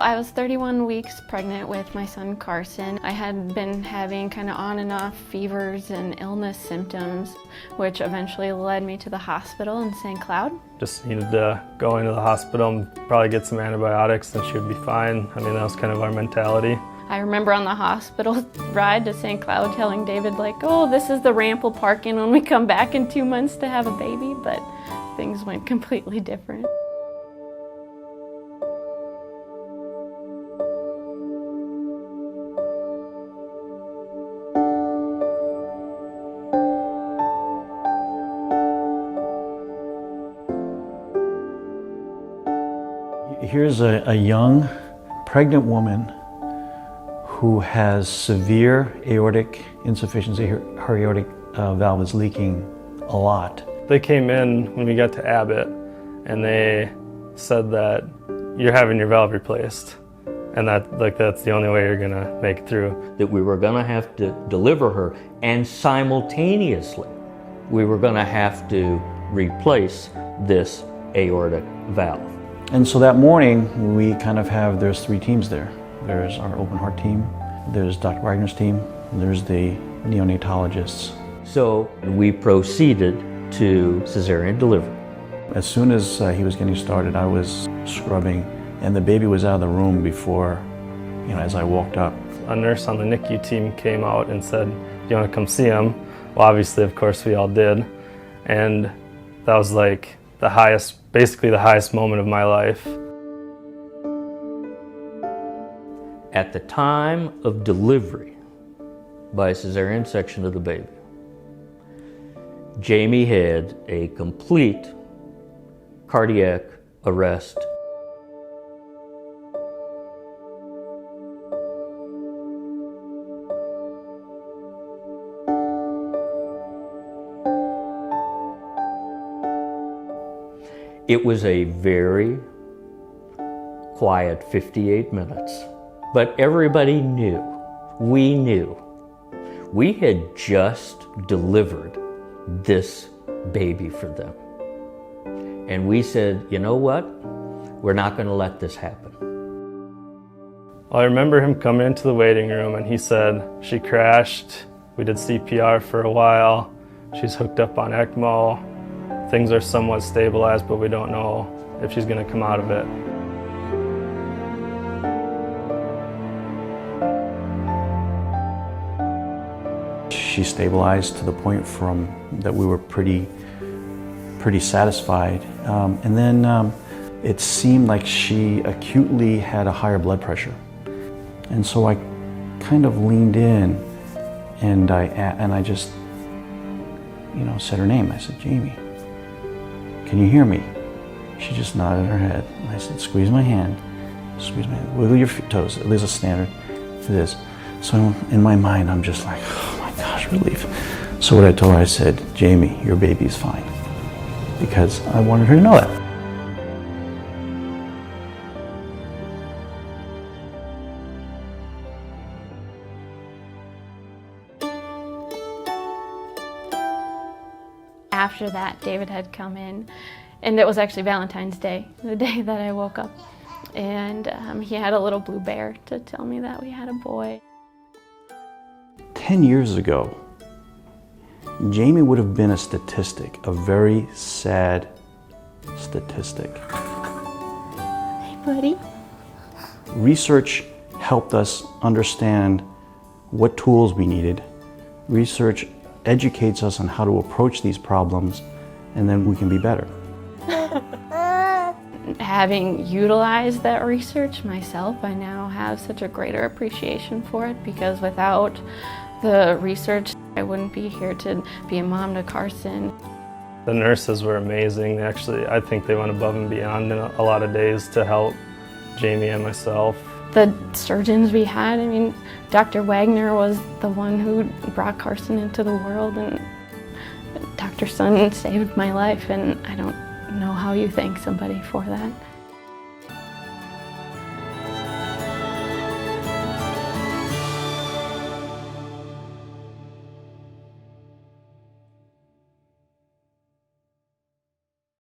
I was 31 weeks pregnant with my son Carson. I had been having kind of on and off fevers and illness symptoms, which eventually led me to the hospital in St. Cloud. Just needed to go into the hospital and probably get some antibiotics and she would be fine. I mean, that was kind of our mentality. I remember on the hospital ride to St. Cloud telling David, like, oh, this is the ramp we'll park in when we come back in 2 months to have a baby, but things went completely different. Here's a young, pregnant woman who has severe aortic insufficiency. Her aortic valve is leaking a lot. They came in when we got to Abbot and they said that you're having your valve replaced and that's the only way you're gonna make it through. That we were gonna have to deliver her and simultaneously we were gonna have to replace this aortic valve. And so that morning, we kind of there's three teams there. There's our open heart team, there's Dr. Wagner's team, and there's the neonatologists. So we proceeded to cesarean delivery. As soon as he was getting started, I was scrubbing, and the baby was out of the room before, as I walked up. A nurse on the NICU team came out and said, do you want to come see him? Well, obviously, of course, we all did. And that was like basically the highest moment of my life. At the time of delivery by cesarean section of the baby, Jamie had a complete cardiac arrest. It was a very quiet 58 minutes, but everybody knew, we knew, we had just delivered this baby for them. And we said, you know what? We're not going to let this happen. Well, I remember him coming into the waiting room and he said, she crashed, we did CPR for a while, she's hooked up on ECMO. Things are somewhat stabilized, but we don't know if she's going to come out of it. She stabilized to the point that we were pretty satisfied. And then it seemed like she acutely had a higher blood pressure. And so I kind of leaned in and I just, said her name. I said, Jamie. Can you hear me? She just nodded her head. And I said, squeeze my hand, wiggle your toes. There's a standard to this. So in my mind, I'm just like, oh my gosh, relief. So what I told her, I said, Jamie, your baby's fine. Because I wanted her to know that. After that, David had come in, and it was actually Valentine's Day, the day that I woke up. And he had a little blue bear to tell me that we had a boy. 10 years ago, Jamie would have been a statistic, a very sad statistic. Hey, buddy. Research helped us understand what tools we needed. Research educates us on how to approach these problems, and then we can be better. Having utilized that research myself, I now have such a greater appreciation for it, because without the research, I wouldn't be here to be a mom to Carson. The nurses were amazing. I think they went above and beyond in a lot of days to help Jamie and myself. The surgeons we had, Dr. Wagner was the one who brought Carson into the world, and Dr. Sun saved my life, and I don't know how you thank somebody for that.